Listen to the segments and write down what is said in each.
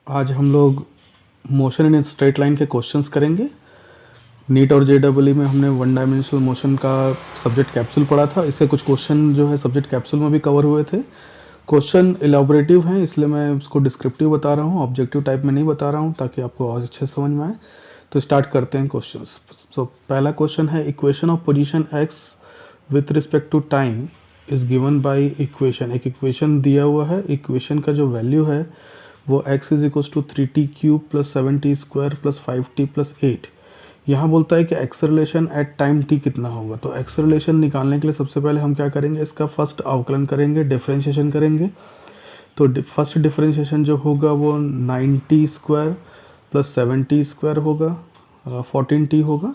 आज हम लोग मोशन इन स्ट्रेट लाइन के क्वेश्चंस करेंगे। नीट और जेडब्ल्यू में हमने वन डायमेंशनल मोशन का सब्जेक्ट कैप्सूल पढ़ा था। इससे कुछ क्वेश्चन जो है सब्जेक्ट कैप्सूल में भी कवर हुए थे। क्वेश्चन इलाबोरेटिव हैं, इसलिए मैं उसको डिस्क्रिप्टिव बता रहा हूँ, ऑब्जेक्टिव टाइप में नहीं बता रहा हूँ, ताकि आपको और अच्छे से समझ में आए। तो स्टार्ट करते हैं क्वेश्चंस। सो पहला क्वेश्चन है, equation of position X with respect to time is given by equation. एक इक्वेशन दिया हुआ है, इक्वेशन का जो वैल्यू है वो x is equals to 3t³ plus 7t² plus 5t plus 8। यहाँ बोलता है कि एक्सेलरेशन एट टाइम t कितना होगा। तो एक्सेलरेशन निकालने के लिए सबसे पहले हम क्या करेंगे, इसका फर्स्ट अवकलन करेंगे, डिफरेंशिएशन करेंगे। तो फर्स्ट डिफरेंशिएशन जो होगा वो 9t² प्लस 7t² होगा, 14t होगा।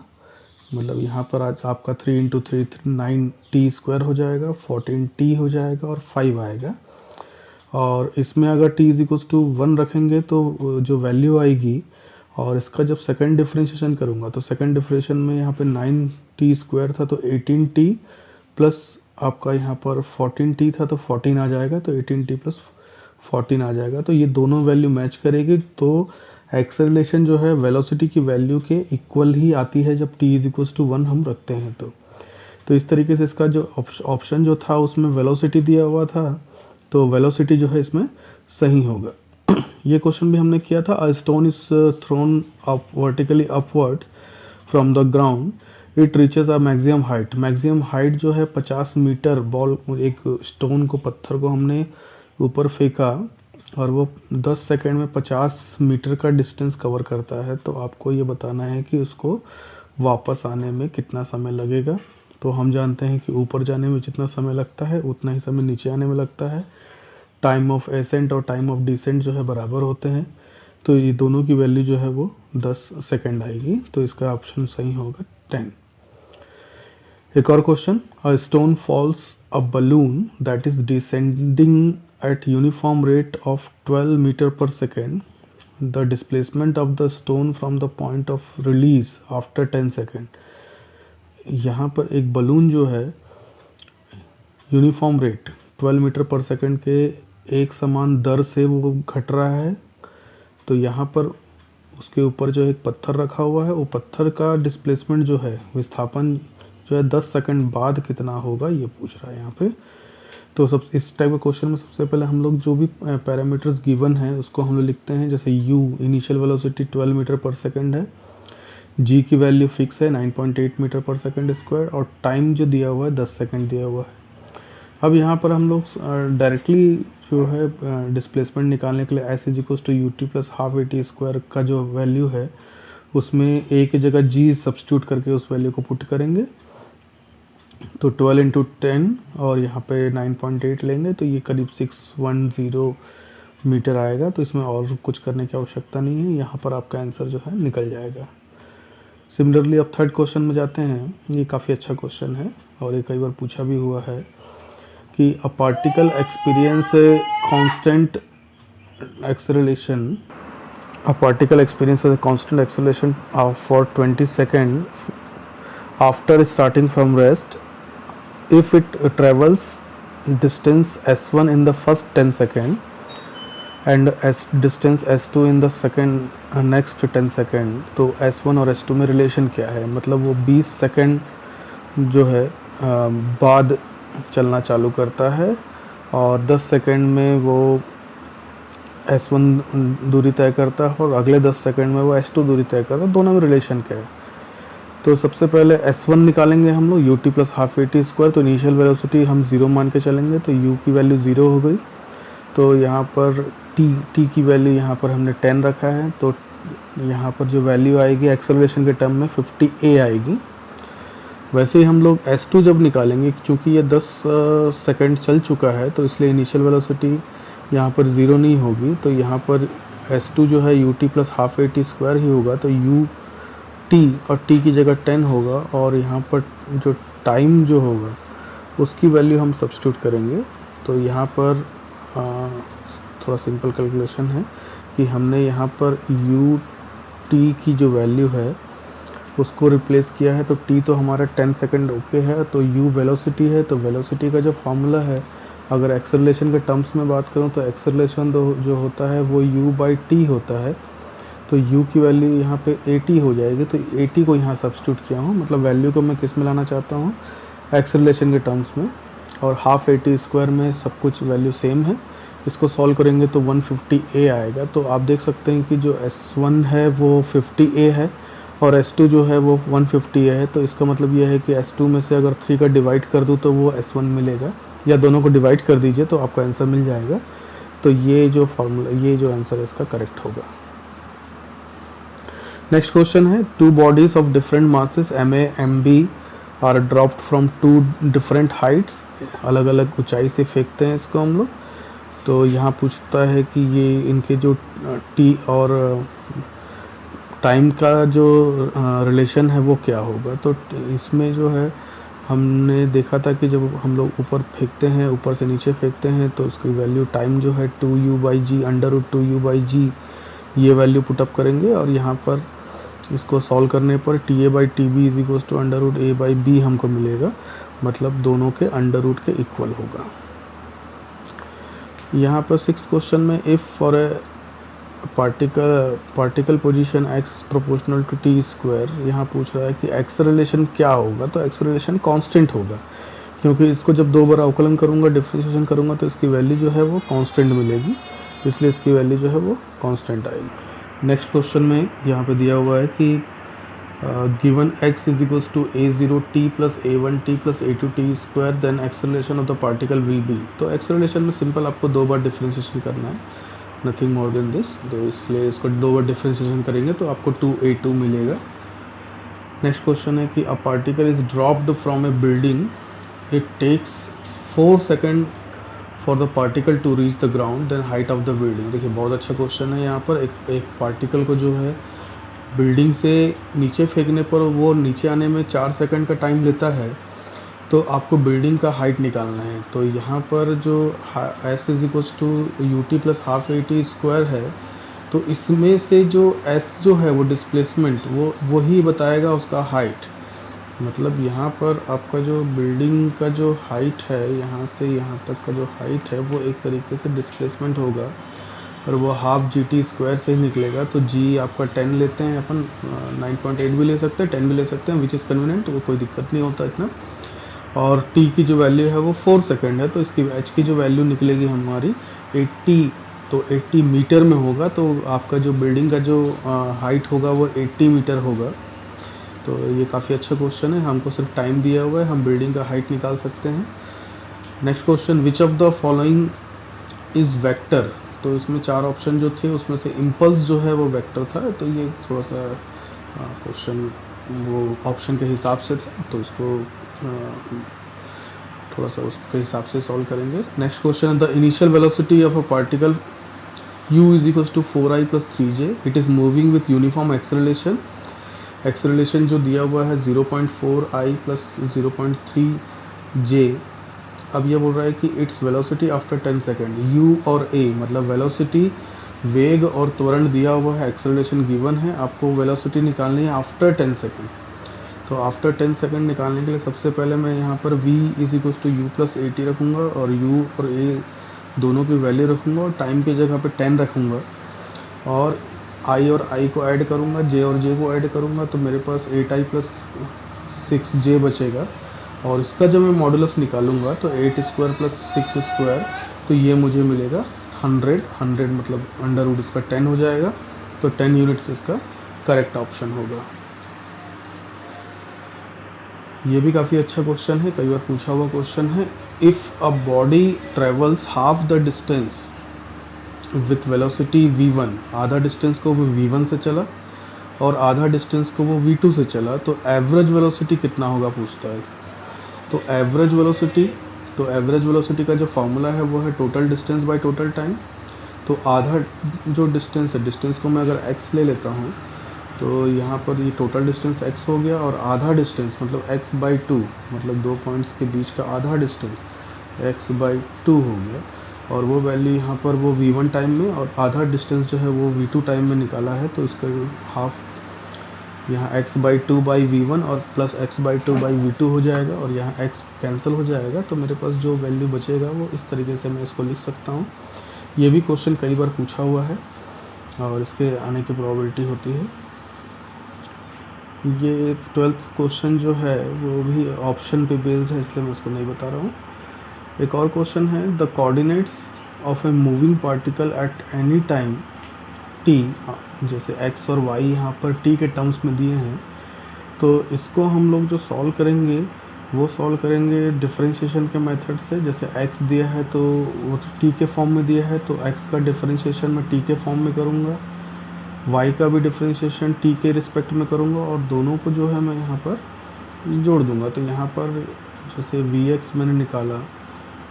मतलब यहाँ पर आज आपका 3 इंटू 3 9t² हो जाएगा, 14t हो जाएगा और 5 आएगा। और इसमें अगर t इज इक्वल्स टू 1 रखेंगे तो जो वैल्यू आएगी, और इसका जब सेकंड डिफरेंशिएशन करूँगा तो सेकंड डिफरेंशिएशन में यहाँ पे 9t² था तो 18t प्लस आपका यहाँ पर 14t था तो 14 आ जाएगा, तो 18t प्लस 14 आ जाएगा। तो ये दोनों वैल्यू मैच करेगी तो एक्सेलरेशन जो है वेलोसिटी की वैल्यू के इक्वल ही आती है जब t इज इक्वल्स टू 1 हम रखते हैं। तो इस तरीके से इसका जो ऑप्शन जो था उसमें वेलोसिटी दिया हुआ था, तो वेलोसिटी जो है इसमें सही होगा। ये क्वेश्चन भी हमने किया था। A stone is throne up vertically upward from the ground, it reaches a maximum height. Maximum height जो है 50 मीटर। बॉल, एक स्टोन को, पत्थर को हमने ऊपर फेंका और वो 10 सेकेंड में 50 मीटर का डिस्टेंस कवर करता है। तो आपको ये बताना है कि उसको वापस आने में कितना समय लगेगा। तो हम जानते हैं कि ऊपर जाने में जितना समय लगता है उतना ही समय नीचे आने में लगता है। टाइम ऑफ एसेंट और टाइम ऑफ डिसेंट जो है बराबर होते हैं, तो ये दोनों की वैल्यू जो है वो 10 सेकेंड आएगी। तो इसका ऑप्शन सही होगा 10। एक और question, a stone falls a balloon that is descending at uniform rate of 12 metre per second. The displacement of the stone from the point of release after 10 second. यहाँ पर एक बलून जो है uniform rate 12 metre per second के एक समान दर से वो घट रहा है। तो यहाँ पर उसके ऊपर जो एक पत्थर रखा हुआ है, वो पत्थर का डिस्प्लेसमेंट जो है, विस्थापन जो है 10 सेकंड बाद कितना होगा ये पूछ रहा है यहाँ पे। तो सब इस टाइप के क्वेश्चन में सबसे पहले हम लोग जो भी पैरामीटर्स गिवन है उसको हम लोग लिखते हैं। जैसे u initial velocity 12 metre per second है, g की वैल्यू फिक्स है 9.8 मीटर पर सेकंड स्क्वायर, और टाइम जो दिया हुआ है 10 सेकंड दिया हुआ है। अब यहाँ पर हम लोग डायरेक्टली जो है डिस्प्लेसमेंट निकालने के लिए s is equals to ut plus half at² का जो वैल्यू है उसमें a की जगह g सब्स्टिट्यूट करके उस वैल्यू को पुट करेंगे। तो 12 इंटू 10 और यहाँ पे 9.8 लेंगे तो ये करीब 610 मीटर आएगा। तो इसमें और कुछ करने की आवश्यकता नहीं है, यहाँ पर आपका आंसर जो है निकल जाएगा। सिमिलरली अब थर्ड क्वेश्चन में जाते हैं। ये काफ़ी अच्छा क्वेश्चन है और ये कई बार पूछा भी हुआ है कि a particle experience constant acceleration, a particle experiences a constant acceleration for 20 seconds after starting from rest if it travels distance s1 in the first 10 seconds and distance s2 in the second next 10 second. तो s1 और s2 में relation क्या है, मतलब वो 20 second जो है बाद चलना चालू करता है और 10 सेकेंड में वो s1 दूरी तय करता है और अगले 10 सेकेंड में वो s2 दूरी तय करता है। दोनों में रिलेशन क्या है, तो सबसे पहले s1 निकालेंगे हम लोग, ut प्लस हाफ at²। तो इनिशियल वेलोसिटी हम 0 मान के चलेंगे तो u की वैल्यू 0 हो गई। तो यहाँ पर t की वैल्यू यहाँ पर हमने 10 रखा है, तो यहाँ पर जो वैल्यू आएगी एक्सेलरेशन के टर्म में 50a आएगी। वैसे ही हम लोग s2 जब निकालेंगे, क्योंकि ये 10 सेकंड चल चुका है तो इसलिए इनिशियल वेलोसिटी यहाँ पर 0 नहीं होगी। तो यहाँ पर s2 जो है ut प्लस हाफ at² ही होगा, तो ut और t की जगह 10 होगा और यहाँ पर जो टाइम जो होगा उसकी वैल्यू हम सब्स्टिट्यूट करेंगे। तो यहाँ पर थोड़ा सिंपल कैलकुलेशन है कि हमने यहाँ पर ut की जो वैल्यू है उसको रिप्लेस किया है। तो t तो हमारा 10 सेकंड ओके है, तो u वेलोसिटी है, तो वेलोसिटी का जो फार्मूला है अगर एक्सेलरेशन के टर्म्स में बात करूँ तो एक्सेलरेशन जो होता है वो u/t होता है, तो u की वैल्यू यहाँ पे 80 हो जाएगी, तो 80 को यहाँ सब्स्टिट्यूट किया हूँ, मतलब वैल्यू को मैं किस में लाना चाहता हूँ, एक्सेलरेशन के टर्म्स में, और हाफ AT² में सब कुछ वैल्यू सेम है। इसको सॉल्व करेंगे तो 150A आएगा। तो आप देख सकते हैं कि जो S1 है वो 50A है और S2 जो है वो 150A है, तो इसका मतलब ये है कि S2 में से अगर 3 का डिवाइड कर दूँ तो वो S1 मिलेगा, या दोनों को डिवाइड कर दीजिए तो आपका आंसर मिल जाएगा। तो ये जो फार्मूला, ये जो आंसर है इसका करेक्ट होगा। नेक्स्ट क्वेश्चन है, 2 bodies of different masses MA MB are dropped from 2 different heights, अलग अलग ऊंचाई से फेंकते हैं इसको हम लोग। तो यहाँ पूछता है कि ये इनके जो टी और टाइम का जो रिलेशन है वो क्या होगा। तो इसमें जो है हमने देखा था कि जब हम लोग ऊपर फेंकते हैं, ऊपर से नीचे फेंकते हैं, तो उसकी वैल्यू टाइम जो है 2u/g √2u/g, ये वैल्यू पुटअप करेंगे और यहाँ पर इसको सॉल्व करने पर TA/TB = √a/b हमको मिलेगा, मतलब दोनों के अंडर के इक्वल होगा। यहाँ पर 6th क्वेश्चन में if for a particle position x proportional to t², यहाँ पूछ रहा है कि एक्सेलरेशन क्या होगा। तो एक्सेलरेशन कांस्टेंट होगा, क्योंकि इसको जब 2 बार अवकलन करूँगा, डिफरेंशिएशन करूँगा, तो इसकी वैल्यू जो है वो कांस्टेंट मिलेगी, इसलिए इसकी वैल्यू जो है वो कांस्टेंट आएगी। नेक्स्ट क्वेश्चन में यहाँ पे दिया हुआ है कि given x = a0t + a1t + a2t², then acceleration of the particle will be. तो एक्सेलरेशन में सिंपल आपको 2 बार डिफरेंशिएशन करना है, नथिंग मोर देन दिस, तो इसलिए इसको 2 बार डिफरेंशिएशन करेंगे तो आपको 2a2 मिलेगा। नेक्स्ट क्वेश्चन है कि a particle is dropped from a building, it takes 4 second for the particle to reach the ground, then height of the building. देखिए बहुत अच्छा क्वेश्चन है। यहाँ पर एक पार्टिकल को जो है बिल्डिंग से नीचे फेंकने पर वो नीचे आने में 4 सेकंड का टाइम लेता है, तो आपको बिल्डिंग का हाइट निकालना है। तो यहाँ पर जो s = ut + हाफ AT² है, तो इसमें से जो s जो है वो डिस्प्लेसमेंट, वो ही बताएगा उसका हाइट। मतलब यहाँ पर आपका जो बिल्डिंग का जो हाइट है, यहाँ से यहाँ तक का जो हाइट है, वो एक तरीके से डिस्प्लेसमेंट होगा और वो हाफ GT² से ही निकलेगा। तो g आपका 10 लेते हैं अपन, 9.8 भी ले सकते हैं, 10 भी ले सकते हैं, विच इज़ कन्वीनियंट, तो कोई दिक्कत नहीं होता इतना। और t की जो वैल्यू है वो 4 सेकंड है, तो इसकी h की जो वैल्यू निकलेगी हमारी 80, तो 80 मीटर में होगा। तो आपका जो बिल्डिंग का जो हाइट होगा वो 80 मीटर होगा। तो ये काफ़ी अच्छा क्वेश्चन है, हमको सिर्फ टाइम दिया हुआ है, हम बिल्डिंग का हाइट निकाल सकते हैं। Next question, which of the following is vector. तो इसमें 4 ऑप्शन जो थे उसमें से इम्पल्स जो है वो वेक्टर था, तो ये थोड़ा सा क्वेश्चन वो ऑप्शन के हिसाब से था, तो इसको थोड़ा सा उसके हिसाब से सॉल्व करेंगे। Next question, the initial velocity of a particle u = 4i + 3j, it is moving with uniform acceleration. Acceleration जो दिया हुआ है 0.4i + 0.3j। अब ये बोल रहा है कि its velocity after 10 second. u और a मतलब वेलोसिटी, वेग और त्वरण दिया हुआ है, एक्सेलरेशन गिवन है, आपको वेलोसिटी निकालनी है आफ्टर 10 सेकेंड। तो आफ्टर 10 सेकेंड निकालने के लिए सबसे पहले मैं यहाँ पर v = u + at रखूँगा और u और a दोनों की वैल्यू रखूँगा और टाइम की जगह पे 10 रखूँगा और i और i को ऐड करूँगा, j और j को ऐड करूँगा, तो मेरे पास 8i + 6j बचेगा। और इसका जब मैं मॉडुलस निकालूंगा तो 8² + 6², तो ये मुझे मिलेगा 100 मतलब अंडर इसका 10 हो जाएगा, तो 10 यूनिट्स इसका करेक्ट ऑप्शन होगा। ये भी काफ़ी अच्छा क्वेश्चन है, कई बार पूछा हुआ क्वेश्चन है। If a body travels half the distance with velocity v1, आधा डिस्टेंस को वो v1 से चला और आधा डिस्टेंस को वो v2 से चला, तो एवरेज वेलोसिटी कितना होगा पूछता है। तो एवरेज वेलोसिटी का जो फार्मूला है वो है total distance by total time. तो आधा जो डिस्टेंस है, डिस्टेंस को मैं अगर x ले लेता हूँ, तो यहाँ पर ये टोटल डिस्टेंस x हो गया और आधा डिस्टेंस मतलब x/2, मतलब 2 पॉइंट्स के बीच का आधा डिस्टेंस x/2 हो गया। और वो वैल्यू यहाँ पर वो v1 टाइम में और आधा डिस्टेंस जो है वो v2 टाइम में निकाला है, तो इसका हाफ यहाँ x/2/v1 और प्लस x/2/v2 हो जाएगा, और यहाँ x कैंसिल हो जाएगा, तो मेरे पास जो वैल्यू बचेगा वो इस तरीके से मैं इसको लिख सकता हूँ। ये भी क्वेश्चन कई बार पूछा हुआ है और इसके आने की प्रोबेबिलिटी होती है। ये 12th क्वेश्चन जो है वो भी ऑप्शन पे बेस्ड है, इसलिए मैं इसको नहीं बता रहा हूँ। एक और क्वेश्चन है, the coordinates of a moving particle at any time t, जैसे x और y यहाँ पर t के टर्म्स में दिए हैं, तो इसको हम लोग जो सॉल्व करेंगे वो सॉल्व करेंगे डिफरेंशिएशन के मेथड से। जैसे x दिया है तो वो t के फॉर्म में दिया है, तो x का डिफरेंशिएशन मैं t के फॉर्म में करूँगा, y का भी डिफरेंशिएशन t के रिस्पेक्ट में करूँगा, और दोनों को जो है मैं यहाँ पर जोड़ दूँगा। तो यहाँ पर जैसे vx मैंने निकाला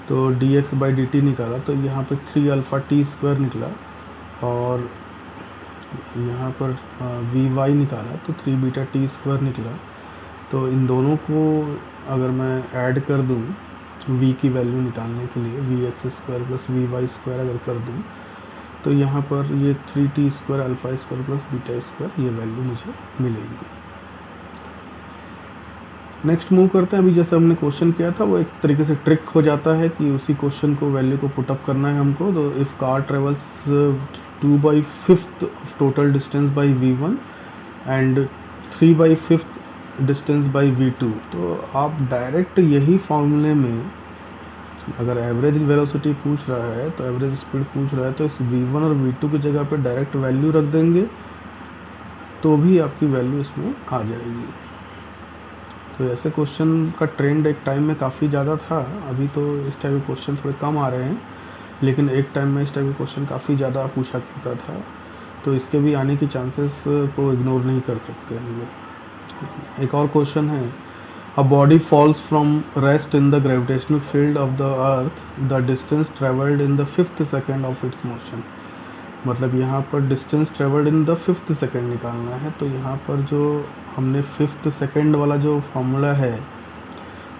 तो dx/dt निकाला, तो यहाँ पे 3α निकला, और यहाँ पर vy निकाला तो 3βt² निकला। तो इन दोनों को अगर मैं ऐड कर दूँ v की वैल्यू निकालने के लिए, vx² + vy² अगर कर दूँ, तो यहाँ पर ये 3t² α² + β² ये वैल्यू मुझे मिलेगी। नेक्स्ट मूव करते हैं। अभी जैसे हमने क्वेश्चन किया था वो एक तरीके से ट्रिक हो जाता है कि उसी क्वेश्चन को वैल्यू को पुटअप करना है हमको। तो if car travels 2/5 total distance by v1 and 3/5 distance by v2, तो आप डायरेक्ट यही फॉर्मूले में, अगर एवरेज वेलोसिटी पूछ रहा है तो एवरेज स्पीड पूछ रहा है, तो इस v1 और v2 की जगह पे डायरेक्ट वैल्यू रख देंगे तो भी आपकी वैल्यू इसमें आ जाएगी। तो ऐसे क्वेश्चन का ट्रेंड एक टाइम में काफ़ी ज़्यादा था, अभी तो इस टाइप के क्वेश्चन थोड़े कम आ रहे हैं, लेकिन एक टाइम में इस टाइप के क्वेश्चन काफ़ी ज़्यादा पूछा करता था, तो इसके भी आने की चांसेस को इग्नोर नहीं कर सकते हम लोग। एक और क्वेश्चन है, a body falls from rest in the gravitational field of the earth, the distance travelled in the 5th second of its motion. मतलब यहाँ पर distance travelled in the 5th second निकालना है। तो यहाँ पर जो हमने 5th सेकेंड वाला जो फॉर्मूला है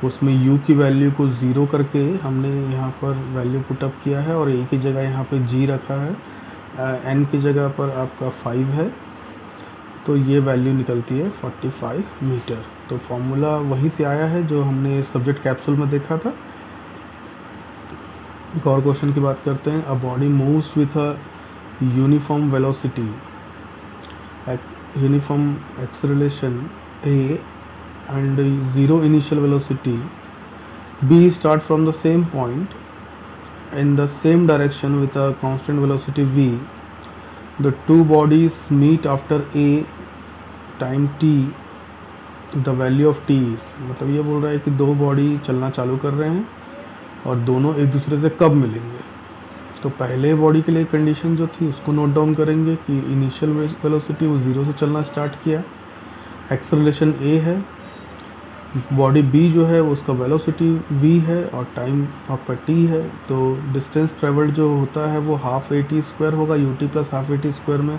उसमें u की वैल्यू को 0 करके हमने यहाँ पर वैल्यू पुटअप किया है, और a की जगह यहाँ पे g रखा है, n की जगह पर आपका 5 है, तो ये वैल्यू निकलती है 45 मीटर। तो फॉर्मूला वहीं से आया है जो हमने सब्जेक्ट कैप्सूल में देखा था। एक और क्वेश्चन की बात करते हैं, a body moves with a uniform velocity, uniform acceleration a and 0 initial velocity b start from the same point in the same direction with a constant velocity v. The two bodies meet after a time t, the value of t is, मतलब ये बोल रहा है कि दो body चलना चालू कर रहे हैं और दोनों एक दूसरे से कब मिलेंगे। तो पहले बॉडी के लिए कंडीशन जो थी उसको नोट डाउन करेंगे कि इनिशियल वेलोसिटी वो 0 से चलना स्टार्ट किया, एक्सेलरेशन a है, बॉडी b जो है उसका वेलोसिटी v है और टाइम आपका t है। तो डिस्टेंस ट्रेवल्ड जो होता है वो हाफ at² होगा, ut + हाफ at² में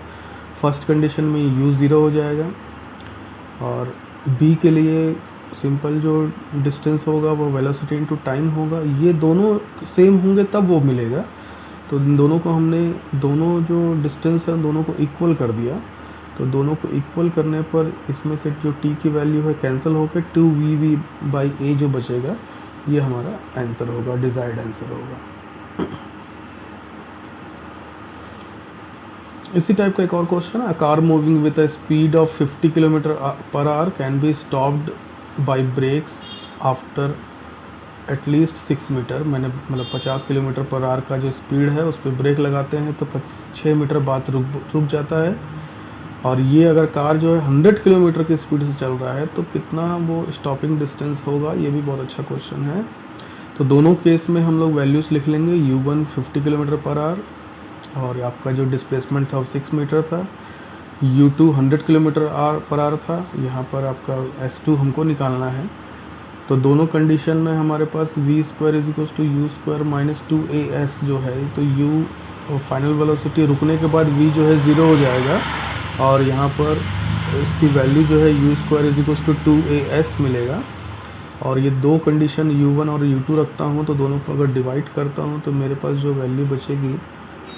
फर्स्ट कंडीशन में u 0 हो जाएगा, और b के लिए सिंपल जो डिस्टेंस होगा वो वेलोसिटी इनटू टाइम होगा। ये दोनों सेम होंगे तब वो मिलेगा। तो इन दोनों को हमने, दोनों जो डिस्टेंस है दोनों को इक्वल कर दिया। तो दोनों को इक्वल करने पर इसमें से जो t की वैल्यू है कैंसिल होकर 2v/a जो बचेगा ये हमारा आंसर होगा, डिजायर्ड आंसर होगा। इसी टाइप का एक और क्वेश्चन है, a car moving with a speed of 50 km/h can be stopped by brakes after at least 6 metre. मैंने मतलब 50 km/h का जो स्पीड है उस पर ब्रेक लगाते हैं तो 6 मीटर बाद रुक जाता है, और ये अगर कार जो है 100 किलोमीटर की स्पीड से चल रहा है तो कितना वो स्टॉपिंग डिस्टेंस होगा। ये भी बहुत अच्छा क्वेश्चन है। तो दोनों केस में हम लोग वैल्यूज़ लिख लेंगे, u1 50 km/h और आपका जो डिस्प्लेसमेंट था वो 6 मीटर था, u2 100 km/h था, यहाँ पर आपका s2 हमको निकालना है। तो दोनों कंडीशन में हमारे पास v² = u² - 2as जो है, तो u फाइनल वेलोसिटी रुकने के बाद v जो है 0 हो जाएगा, और यहाँ पर इसकी वैल्यू जो है u² = 2as मिलेगा। और ये दो कंडीशन u1 और u2 रखता हूँ तो दोनों को अगर डिवाइड करता हूँ तो मेरे पास जो वैल्यू बचेगी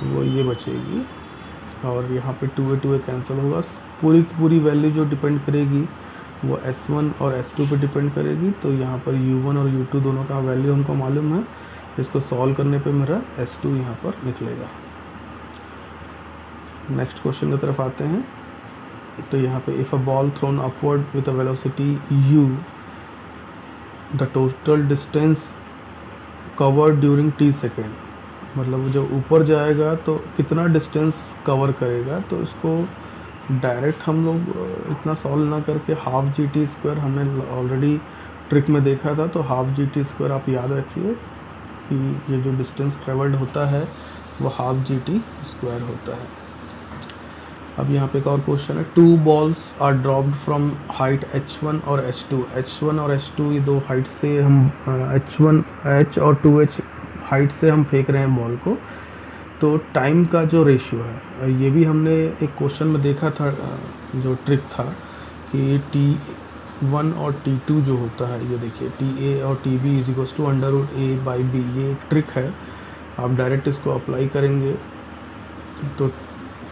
वो ये बचेगी, और यहाँ पे 2a कैंसिल होगा, पूरी की पूरी वैल्यू जो डिपेंड करेगी वो S1 और S2 पे डिपेंड करेगी। तो यहाँ पर U1 और U2 दोनों का वैल्यू हमको मालूम है, इसको सॉल्व करने पे मेरा S2 यहाँ पर निकलेगा। नेक्स्ट क्वेश्चन की तरफ आते हैं। तो यहाँ पे if a ball throne upward with a velocity u, the total distance covered during t second, मतलब जब ऊपर जाएगा तो कितना डिस्टेंस कवर करेगा। तो इसको डायरेक्ट हम लोग इतना सॉल्व ना करके हाफ जी टी स्क्वायर हमने ऑलरेडी ट्रिक में देखा था, तो हाफ जी टी स्क्वायर आप याद रखिए कि ये जो डिस्टेंस ट्रेवल्ड होता है वो हाफ जी टी स्क्वायर होता है। अब यहाँ पे एक और क्वेश्चन है, 2 balls are dropped from height h1 और h2। h1 और h2 ये दो हाइट से हम h और 2h हाइट से हम फेंक रहे हैं बॉल को। तो टाइम का जो रेशियो है, ये भी हमने एक क्वेश्चन में देखा था, जो ट्रिक था कि T1 और T2 जो होता है, ये देखिए TA और TB is equals to √a/b, ये एक ट्रिक है। आप डायरेक्ट इसको अप्लाई करेंगे तो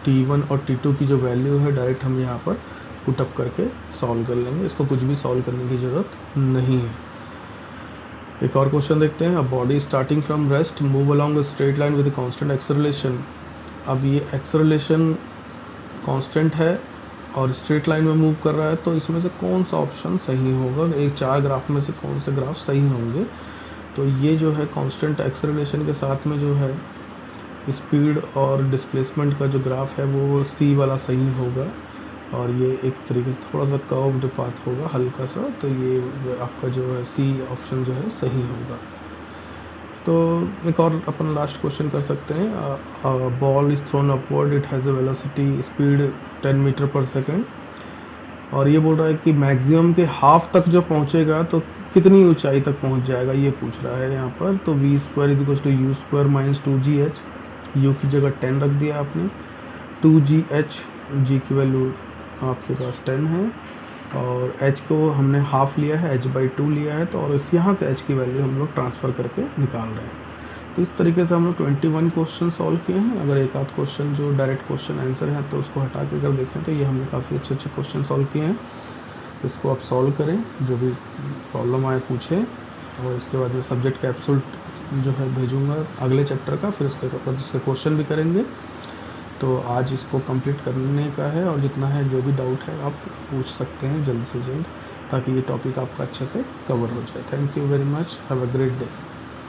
T1 और T2 की जो वैल्यू है डायरेक्ट हम यहाँ पर पुटअप करके सॉल्व कर लेंगे, इसको कुछ भी सॉल्व करने की ज़रूरत नहीं है। एक और क्वेश्चन देखते हैं। A body starting from rest move along a straight line with constant acceleration. अब ये एक्सेलरेशन कांस्टेंट है और स्ट्रेट लाइन में मूव कर रहा है, तो इसमें से कौन सा ऑप्शन सही होगा, एक 4 ग्राफ में से कौन से ग्राफ सही होंगे। तो ये जो है कांस्टेंट एक्सेलरेशन के साथ में जो है स्पीड और डिस्प्लेसमेंट का जो ग्राफ है वो C वाला सही होगा, और ये एक तरीके से थोड़ा सा कर्व्ड पाथ होगा हल्का सा, तो ये आपका जो है C ऑप्शन जो है सही होगा। तो एक और अपन लास्ट क्वेश्चन कर सकते हैं। Ball is thrown upward, it has a velocity speed 10 metre per second, और ये बोल रहा है कि मैक्सिमम के हाफ तक जो पहुंचेगा तो कितनी ऊंचाई तक पहुंच जाएगा, ये पूछ रहा है यहाँ पर। तो v² = u² - 2gh, u की जगह 10 रख दिया आपने, 2gh, g की वैल्यू आपके पास 10 है, और h को हमने हाफ लिया है, h/2 लिया है, तो और इस यहाँ से h की वैल्यू हम लोग ट्रांसफ़र करके निकाल रहे हैं। तो इस तरीके से हम लोग 21 क्वेश्चन सॉल्व किए हैं। अगर एक आध क्वेश्चन जो डायरेक्ट क्वेश्चन आंसर है तो उसको हटा के अगर देखें तो ये हमने काफ़ी अच्छे अच्छे क्वेश्चन सॉल्व किए हैं। इसको आप सॉल्व करें, जो भी प्रॉब्लम आए पूछें, और इसके बाद में सब्जेक्ट कैप्सूल जो है भेजूँगा अगले चैप्टर का, फिर उसके क्वेश्चन भी करेंगे। तो आज इसको कंप्लीट करने का है, और जितना है जो भी डाउट है आप पूछ सकते हैं जल्द से जल्द, ताकि ये टॉपिक आपका अच्छे से कवर हो जाए। Thank you very much, have a great day.